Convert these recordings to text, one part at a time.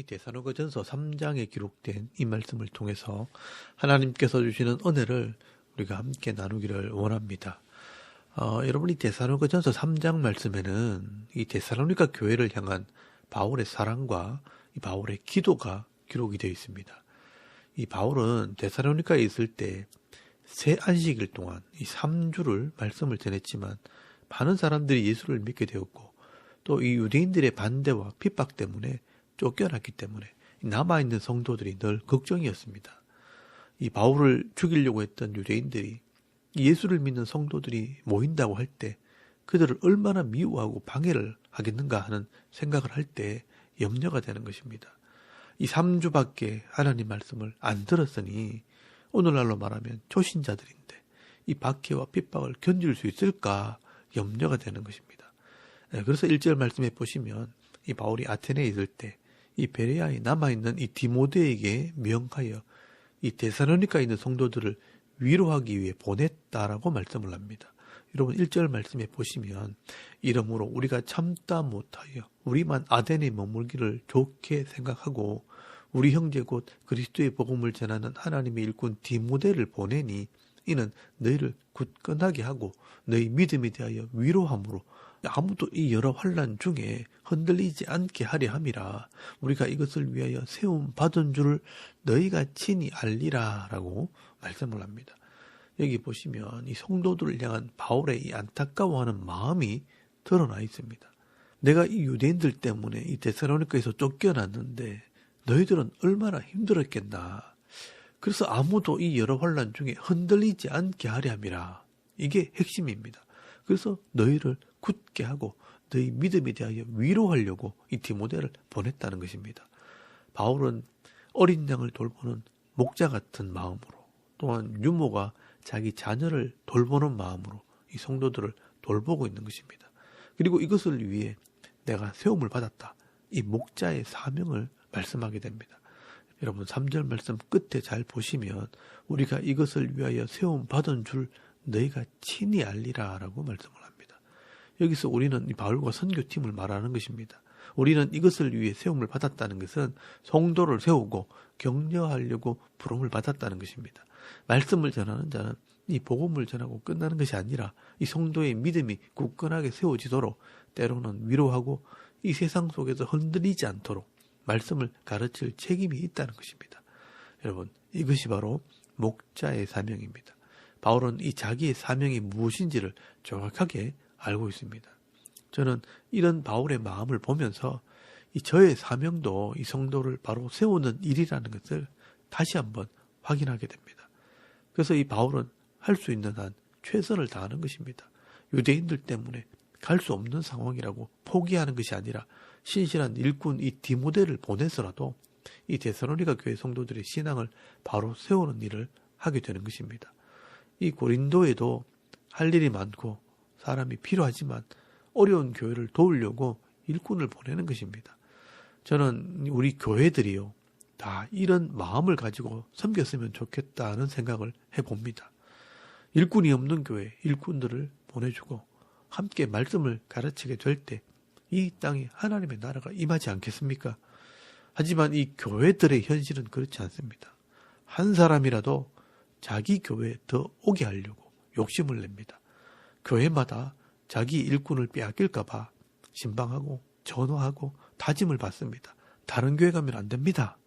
데살로니가전서 3장에 기록된 이 말씀을 통해서 하나님께서 주시는 은혜를 우리가 함께 나누기를 원합니다. 여러분이 데살로니가전서 3장 말씀에는 이 데살로니가 교회를 향한 바울의 사랑과 이 바울의 기도가 기록이 되어 있습니다. 이 바울은 데살로니가에 있을 때 새 안식일 동안 이 3주를 말씀을 전했지만 많은 사람들이 예수를 믿게 되었고 또 이 유대인들의 반대와 핍박 때문에 쫓겨났기 때문에 남아있는 성도들이 늘 걱정이었습니다. 이 바울을 죽이려고 했던 유대인들이 예수를 믿는 성도들이 모인다고 할 때 그들을 얼마나 미워하고 방해를 하겠는가 하는 생각을 할 때 염려가 되는 것입니다. 이 3주밖에 하나님 말씀을 안 들었으니 오늘날로 말하면 초신자들인데 이 박해와 핍박을 견딜 수 있을까 염려가 되는 것입니다. 그래서 1절 말씀에 보시면 이 바울이 아테네에 있을 때 이 베레아에 남아있는 이 디모데에게 명하여 이 데살로니가에 있는 성도들을 위로하기 위해 보냈다라고 말씀을 합니다. 여러분 1절 말씀에 보시면 이러므로 우리가 참다 못하여 우리만 아덴에 머물기를 좋게 생각하고 우리 형제 곧 그리스도의 복음을 전하는 하나님의 일꾼 디모데를 보내니 이는 너희를 굳건하게 하고 너희 믿음에 대하여 위로함으로 아무도 이 여러 환난 중에 흔들리지 않게 하려 함이라. 우리가 이것을 위하여 세움 받은 줄을 너희가 친히 알리라 라고 말씀을 합니다. 여기 보시면 이 성도들을 향한 바울의 이 안타까워하는 마음이 드러나 있습니다. 내가 이 유대인들 때문에 이 데살로니가에서 쫓겨났는데 너희들은 얼마나 힘들었겠나. 그래서 아무도 이 여러 환난 중에 흔들리지 않게 하려 함이라. 이게 핵심입니다. 그래서 너희를 굳게 하고 너희 믿음에 대하여 위로하려고 이 디모데를 보냈다는 것입니다. 바울은 어린 양을 돌보는 목자 같은 마음으로 또한 유모가 자기 자녀를 돌보는 마음으로 이 성도들을 돌보고 있는 것입니다. 그리고 이것을 위해 내가 세움을 받았다. 이 목자의 사명을 말씀하게 됩니다. 여러분 3절 말씀 끝에 잘 보시면 우리가 이것을 위하여 세움 받은 줄 너희가 친히 알리라 라고 말씀을 합니다. 여기서 우리는 이 바울과 선교팀을 말하는 것입니다. 우리는 이것을 위해 세움을 받았다는 것은 성도를 세우고 격려하려고 부름을 받았다는 것입니다. 말씀을 전하는 자는 이 복음을 전하고 끝나는 것이 아니라 이 성도의 믿음이 굳건하게 세워지도록 때로는 위로하고 이 세상 속에서 흔들리지 않도록 말씀을 가르칠 책임이 있다는 것입니다. 여러분 이것이 바로 목자의 사명입니다. 바울은 이 자기의 사명이 무엇인지를 정확하게 알고 있습니다. 저는 이런 바울의 마음을 보면서 이 저의 사명도 이 성도를 바로 세우는 일이라는 것을 다시 한번 확인하게 됩니다. 그래서 이 바울은 할 수 있는 한 최선을 다하는 것입니다. 유대인들 때문에 갈 수 없는 상황이라고 포기하는 것이 아니라 신실한 일꾼 이 디모데를 보내서라도 이 데살로니가 교회 성도들의 신앙을 바로 세우는 일을 하게 되는 것입니다. 이 고린도에도 할 일이 많고 사람이 필요하지만 어려운 교회를 도우려고 일꾼을 보내는 것입니다. 저는 우리 교회들이요 다 이런 마음을 가지고 섬겼으면 좋겠다는 생각을 해봅니다. 일꾼이 없는 교회 일꾼들을 보내주고 함께 말씀을 가르치게 될 때 이 땅에 하나님의 나라가 임하지 않겠습니까? 하지만 이 교회들의 현실은 그렇지 않습니다. 한 사람이라도 자기 교회에 더 오게 하려고 욕심을 냅니다. 교회마다 자기 일꾼을 빼앗길까 봐 신방하고 전화하고 다짐을 받습니다. 다른 교회 가면 안 됩니다.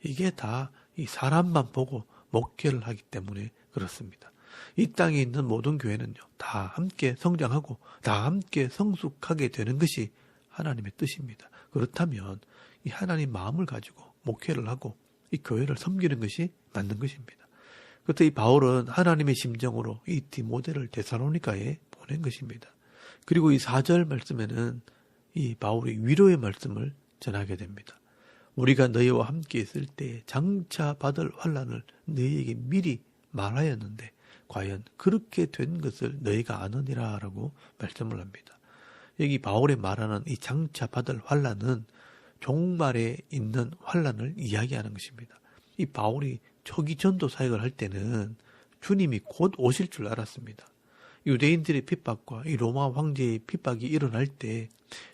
이게 다 이 사람만 보고 목회를 하기 때문에 그렇습니다. 이 땅에 있는 모든 교회는요, 다 함께 성장하고 다 함께 성숙하게 되는 것이 하나님의 뜻입니다. 그렇다면 이 하나님 마음을 가지고 목회를 하고 이 교회를 섬기는 것이 맞는 것입니다. 그때 이 바울은 하나님의 심정으로 이 디모데를 데살로니가에 보낸 것입니다. 그리고 이 4절 말씀에는 이 바울이 위로의 말씀을 전하게 됩니다. 우리가 너희와 함께 있을 때 장차 받을 환난을 너희에게 미리 말하였는데 과연 그렇게 된 것을 너희가 아느니라 라고 말씀을 합니다. 여기 바울이 말하는 이 장차 받을 환난은 종말에 있는 환난을 이야기하는 것입니다. 이 바울이 초기 전도 사역을 할 때는 주님이 곧 오실 줄 알았습니다. 유대인들의 핍박과 이 로마 황제의 핍박이 일어날 때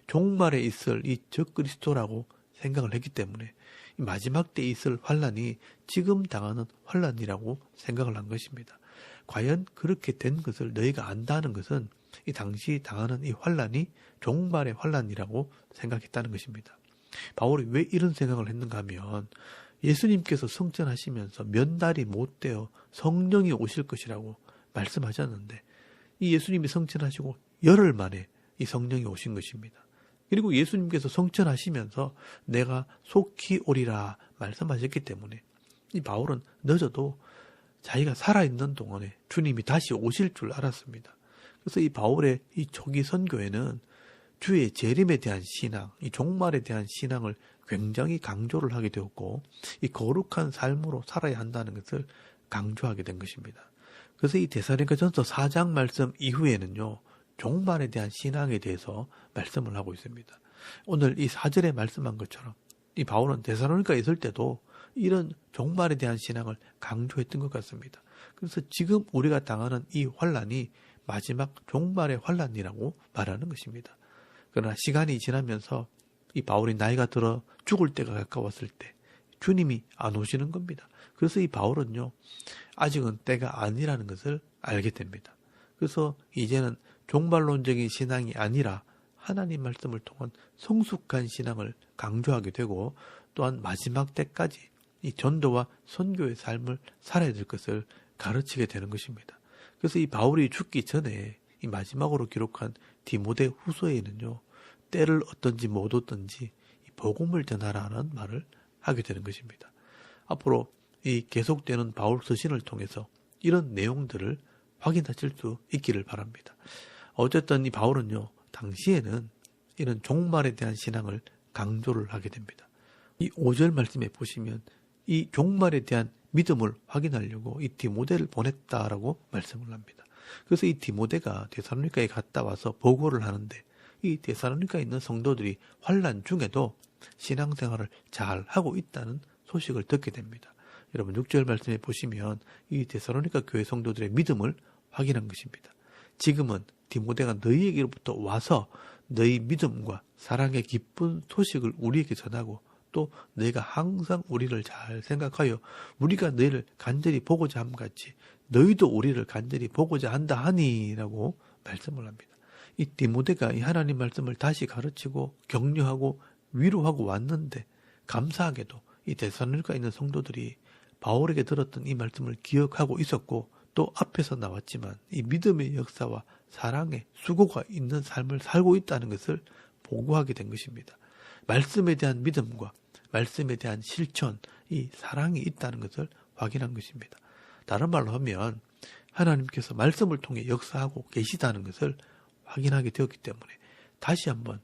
종말에 있을 이 적그리스도라고 생각을 했기 때문에 이 마지막 때에 있을 환란이 지금 당하는 환란이라고 생각을 한 것입니다. 과연 그렇게 된 것을 너희가 안다는 것은 이 당시 당하는 이 환란이 종말의 환란이라고 생각했다는 것입니다. 바울이 왜 이런 생각을 했는가 하면 예수님께서 성천하시면서 몇 달이 못 되어 성령이 오실 것이라고 말씀하셨는데 이 예수님이 성천하시고 열흘 만에 이 성령이 오신 것입니다. 그리고 예수님께서 성천하시면서 내가 속히 오리라 말씀하셨기 때문에 이 바울은 늦어도 자기가 살아있는 동안에 주님이 다시 오실 줄 알았습니다. 그래서 이 바울의 이 초기 선교에는 주의 재림에 대한 신앙, 이 종말에 대한 신앙을 굉장히 강조를 하게 되었고 이 거룩한 삶으로 살아야 한다는 것을 강조하게 된 것입니다. 그래서 이 데살로니가전서 4장 말씀 이후에는요. 종말에 대한 신앙에 대해서 말씀을 하고 있습니다. 오늘 이 4절에 말씀한 것처럼 이 바울은 데살로니가에 있을 때도 이런 종말에 대한 신앙을 강조했던 것 같습니다. 그래서 지금 우리가 당하는 이 환란이 마지막 종말의 환란이라고 말하는 것입니다. 그러나 시간이 지나면서 이 바울이 나이가 들어 죽을 때가 가까웠을 때 주님이 안 오시는 겁니다. 그래서 이 바울은요, 아직은 때가 아니라는 것을 알게 됩니다. 그래서 이제는 종말론적인 신앙이 아니라 하나님 말씀을 통한 성숙한 신앙을 강조하게 되고 또한 마지막 때까지 이 전도와 선교의 삶을 살아야 될 것을 가르치게 되는 것입니다. 그래서 이 바울이 죽기 전에 이 마지막으로 기록한 디모데 후서에는요, 때를 얻든지 못 얻든지 이 복음을 전하라는 말을 하게 되는 것입니다. 앞으로 이 계속되는 바울 서신을 통해서 이런 내용들을 확인하실 수 있기를 바랍니다. 어쨌든 이 바울은요, 당시에는 이런 종말에 대한 신앙을 강조를 하게 됩니다. 이 5절 말씀에 보시면 이 종말에 대한 믿음을 확인하려고 이 디모데를 보냈다라고 말씀을 합니다. 그래서 이 디모데가 데살로니가에 갔다 와서 보고를 하는데 이 데살로니가에 있는 성도들이 환난 중에도 신앙생활을 잘 하고 있다는 소식을 듣게 됩니다. 여러분 6절 말씀에 보시면 이 데살로니가 교회 성도들의 믿음을 확인한 것입니다. 지금은 디모데가 너희에게로부터 와서 너희 믿음과 사랑의 기쁜 소식을 우리에게 전하고 또 너희가 항상 우리를 잘 생각하여 우리가 너희를 간절히 보고자 함같이 너희도 우리를 간절히 보고자 한다 하니라고 말씀을 합니다. 이 디모데가 이 하나님 말씀을 다시 가르치고 격려하고 위로하고 왔는데 감사하게도 이 데살로니가에 있는 성도들이 바울에게 들었던 이 말씀을 기억하고 있었고 또 앞에서 나왔지만 이 믿음의 역사와 사랑의 수고가 있는 삶을 살고 있다는 것을 보고하게 된 것입니다. 말씀에 대한 믿음과 말씀에 대한 실천, 이 사랑이 있다는 것을 확인한 것입니다. 다른 말로 하면 하나님께서 말씀을 통해 역사하고 계시다는 것을 확인하게 되었기 때문에 다시 한번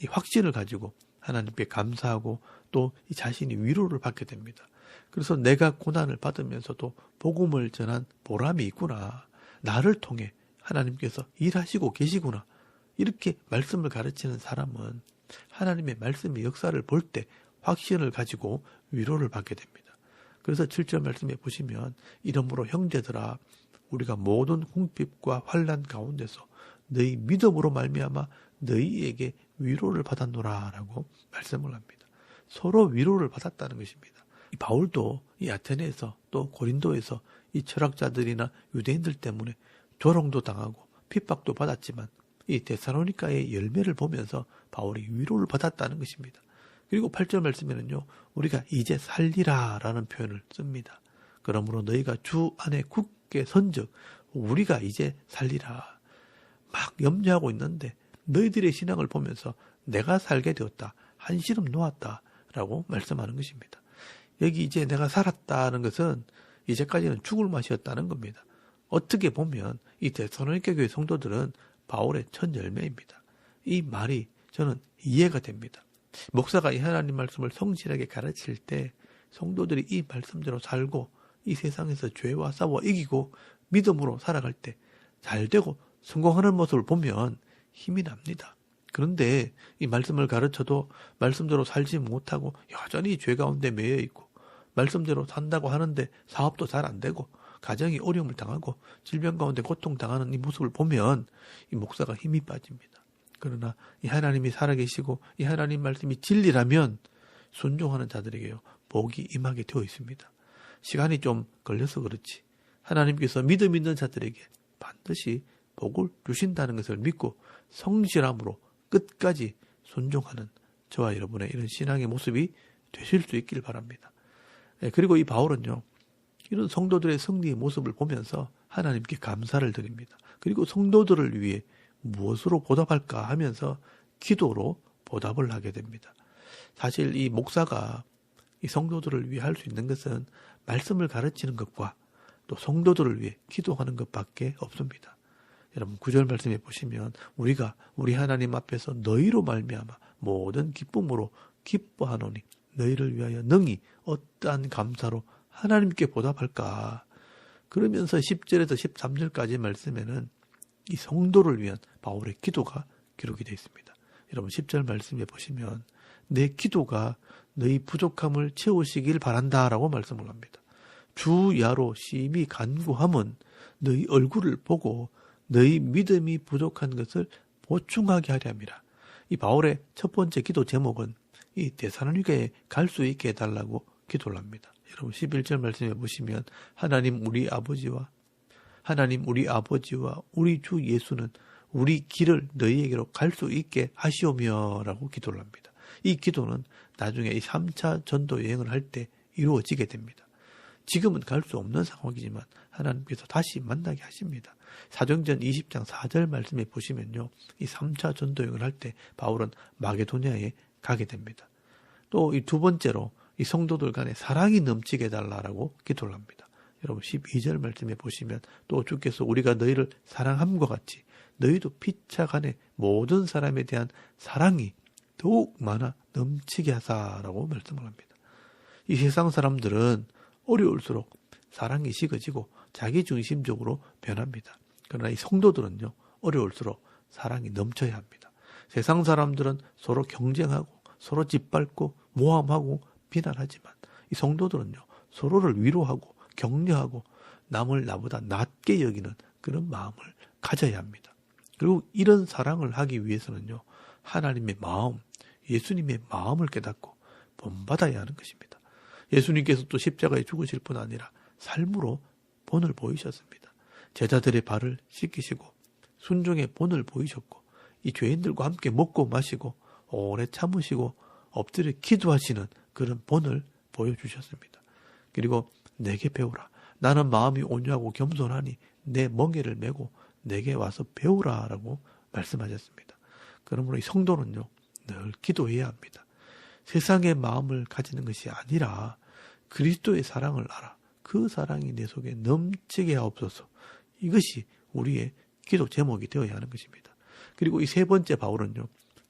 이 확신을 가지고 하나님께 감사하고 또 이 자신이 위로를 받게 됩니다. 그래서 내가 고난을 받으면서도 복음을 전한 보람이 있구나. 나를 통해 하나님께서 일하시고 계시구나. 이렇게 말씀을 가르치는 사람은 하나님의 말씀의 역사를 볼 때 확신을 가지고 위로를 받게 됩니다. 그래서 7절 말씀에 보시면 이러므로 형제들아 우리가 모든 궁핍과 환난 가운데서 너희 믿음으로 말미암아 너희에게 위로를 받았노라라고 말씀을 합니다. 서로 위로를 받았다는 것입니다. 이 바울도 이 아테네에서 또 고린도에서 이 철학자들이나 유대인들 때문에 조롱도 당하고 핍박도 받았지만 이 데살로니가의 열매를 보면서 바울이 위로를 받았다는 것입니다. 그리고 8절 말씀에는요, 우리가 이제 살리라 라는 표현을 씁니다. 그러므로 너희가 주 안에 굳게 선즉 우리가 이제 살리라. 막 염려하고 있는데 너희들의 신앙을 보면서 내가 살게 되었다. 한시름 놓았다. 라고 말씀하는 것입니다. 여기 이제 내가 살았다는 것은 이제까지는 죽을 맛이었다는 겁니다. 어떻게 보면 이 데살로니가 교회 성도들은 바울의 첫 열매입니다. 이 말이 저는 이해가 됩니다. 목사가 이 하나님 말씀을 성실하게 가르칠 때 성도들이 이 말씀대로 살고 이 세상에서 죄와 싸워 이기고 믿음으로 살아갈 때 잘 되고 성공하는 모습을 보면 힘이 납니다. 그런데 이 말씀을 가르쳐도 말씀대로 살지 못하고 여전히 죄 가운데 매여 있고 말씀대로 산다고 하는데 사업도 잘 안 되고 가정이 어려움을 당하고 질병 가운데 고통당하는 이 모습을 보면 이 목사가 힘이 빠집니다. 그러나 이 하나님이 살아계시고 이 하나님 말씀이 진리라면 순종하는 자들에게요, 복이 임하게 되어 있습니다. 시간이 좀 걸려서 그렇지 하나님께서 믿음 있는 자들에게 반드시 복을 주신다는 것을 믿고 성실함으로 끝까지 순종하는 저와 여러분의 이런 신앙의 모습이 되실 수 있길 바랍니다. 그리고 이 바울은요, 이런 성도들의 승리의 모습을 보면서 하나님께 감사를 드립니다. 그리고 성도들을 위해 무엇으로 보답할까 하면서 기도로 보답을 하게 됩니다. 사실 이 목사가 이 성도들을 위해 할 수 있는 것은 말씀을 가르치는 것과 또 성도들을 위해 기도하는 것밖에 없습니다. 여러분 9절 말씀에 보시면 우리가 우리 하나님 앞에서 너희로 말미암아 모든 기쁨으로 기뻐하노니 너희를 위하여 능히 어떠한 감사로 하나님께 보답할까. 그러면서 10절에서 13절까지 말씀에는 이 성도를 위한 바울의 기도가 기록이 되어 있습니다. 여러분 10절 말씀에 보시면 내 기도가 너희 부족함을 채우시길 바란다라고 말씀을 합니다. 주야로 심히 간구함은 너희 얼굴을 보고 너희 믿음이 부족한 것을 보충하게 하려 함이라. 이 바울의 첫 번째 기도 제목은 이 데살로니가에 갈 수 있게 해달라고 기도를 합니다. 여러분 11절 말씀해 보시면 하나님 우리 아버지와 우리 주 예수는 우리 길을 너희에게로 갈 수 있게 하시오며 라고 기도를 합니다. 이 기도는 나중에 이 3차 전도 여행을 할 때 이루어지게 됩니다. 지금은 갈 수 없는 상황이지만 하나님께서 다시 만나게 하십니다. 사도행전 20장 4절 말씀에 보시면요, 이 3차 전도 여행을 할 때 바울은 마게도냐에 가게 됩니다. 또 이 두 번째로 이 성도들 간에 사랑이 넘치게 해달라고 기도를 합니다. 여러분 12절 말씀에 보시면 또 주께서 우리가 너희를 사랑함과 같이 너희도 피차 간에 모든 사람에 대한 사랑이 더욱 많아 넘치게 하사라고 말씀을 합니다. 이 세상 사람들은 어려울수록 사랑이 식어지고 자기중심적으로 변합니다. 그러나 이 성도들은요, 어려울수록 사랑이 넘쳐야 합니다. 세상 사람들은 서로 경쟁하고 서로 짓밟고 모함하고 비난하지만 이 성도들은요, 서로를 위로하고 격려하고 남을 나보다 낮게 여기는 그런 마음을 가져야 합니다. 그리고 이런 사랑을 하기 위해서는요, 하나님의 마음, 예수님의 마음을 깨닫고 본받아야 하는 것입니다. 예수님께서 또 십자가에 죽으실 뿐 아니라 삶으로 본을 보이셨습니다. 제자들의 발을 씻기시고 순종의 본을 보이셨고 이 죄인들과 함께 먹고 마시고 오래 참으시고 엎드려 기도하시는 그런 본을 보여주셨습니다. 그리고 내게 배우라. 나는 마음이 온유하고 겸손하니 내 멍에를 메고 내게 와서 배우라라고 말씀하셨습니다. 그러므로 이 성도는요, 늘 기도해야 합니다. 세상의 마음을 가지는 것이 아니라 그리스도의 사랑을 알아. 그 사랑이 내 속에 넘치게 하옵소서. 이것이 우리의 기도 제목이 되어야 하는 것입니다. 그리고 이 세 번째 바울은요,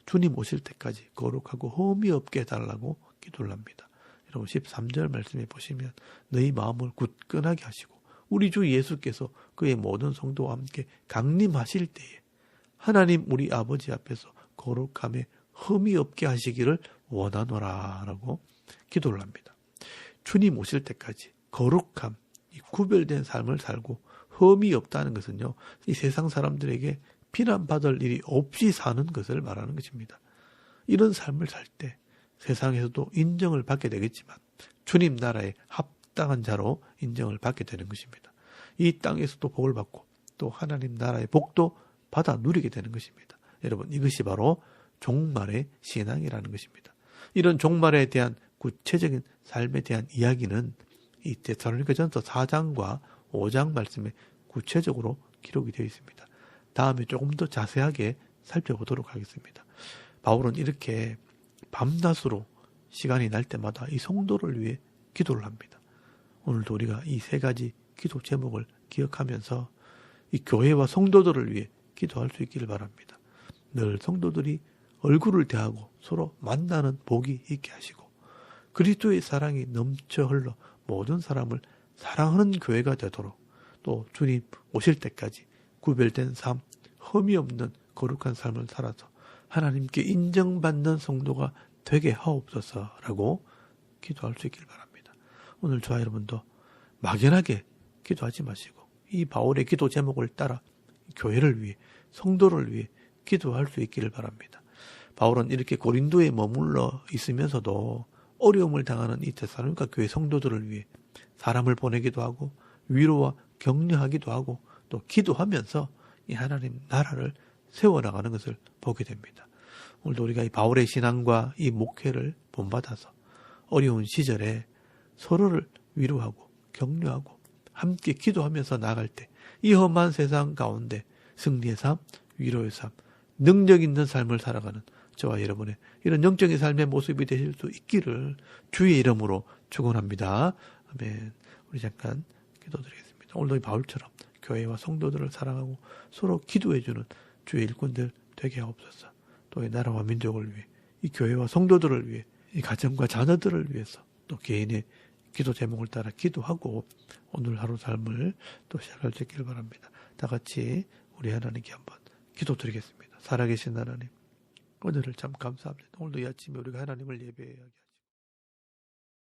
주님 오실 때까지 거룩하고 흠이 없게 해달라고 기도를 합니다. 여러분 13절 말씀에 보시면 너희 마음을 굳건하게 하시고 우리 주 예수께서 그의 모든 성도와 함께 강림하실 때에 하나님 우리 아버지 앞에서 거룩함에 흠이 없게 하시기를 원하노라 라고 기도를 합니다. 주님 오실 때까지 거룩함, 이 구별된 삶을 살고 흠이 없다는 것은요, 이 세상 사람들에게 비난받을 일이 없이 사는 것을 말하는 것입니다. 이런 삶을 살 때 세상에서도 인정을 받게 되겠지만 주님 나라에 합당한 자로 인정을 받게 되는 것입니다. 이 땅에서도 복을 받고 또 하나님 나라의 복도 받아 누리게 되는 것입니다. 여러분 이것이 바로 종말의 신앙이라는 것입니다. 이런 종말에 대한 구체적인 삶에 대한 이야기는 이 데살로니가전서 4장과 5장 말씀에 구체적으로 기록이 되어 있습니다. 다음에 조금 더 자세하게 살펴보도록 하겠습니다. 바울은 이렇게 밤낮으로 시간이 날 때마다 이 성도를 위해 기도를 합니다. 오늘도 우리가 이 세 가지 기도 제목을 기억하면서 이 교회와 성도들을 위해 기도할 수 있기를 바랍니다. 늘 성도들이 얼굴을 대하고 서로 만나는 복이 있게 하시고 그리스도의 사랑이 넘쳐 흘러 모든 사람을 사랑하는 교회가 되도록 또 주님 오실 때까지 구별된 삶, 흠이 없는 거룩한 삶을 살아서 하나님께 인정받는 성도가 되게 하옵소서라고 기도할 수 있길 바랍니다. 오늘 저와 여러분도 막연하게 기도하지 마시고 이 바울의 기도 제목을 따라 교회를 위해 성도를 위해 기도할 수 있기를 바랍니다. 바울은 이렇게 고린도에 머물러 있으면서도 어려움을 당하는 이 데살로니가 교회 성도들을 위해 사람을 보내기도 하고 위로와 격려하기도 하고 또 기도하면서 이 하나님 나라를 세워나가는 것을 보게 됩니다. 오늘도 우리가 이 바울의 신앙과 이 목회를 본받아서 어려운 시절에 서로를 위로하고 격려하고 함께 기도하면서 나갈 때 이 험한 세상 가운데 승리의 삶, 위로의 삶, 능력 있는 삶을 살아가는 저와 여러분의 이런 영적인 삶의 모습이 되실 수 있기를 주의 이름으로 축원합니다. 아멘. 우리 잠깐 기도드리겠습니다. 오늘도 이 바울처럼 교회와 성도들을 사랑하고 서로 기도해주는 주의 일꾼들 되게 하옵소서. 또 이 나라와 민족을 위해 이 교회와 성도들을 위해 이 가정과 자녀들을 위해서 또 개인의 기도 제목을 따라 기도하고 오늘 하루 삶을 또 시작할 수 있기를 바랍니다. 다 같이 우리 하나님께 한번 기도드리겠습니다. 살아계신 하나님, 오늘을 참 감사합니다. 오늘도 이 아침에 우리가 하나님을 예배해야 하게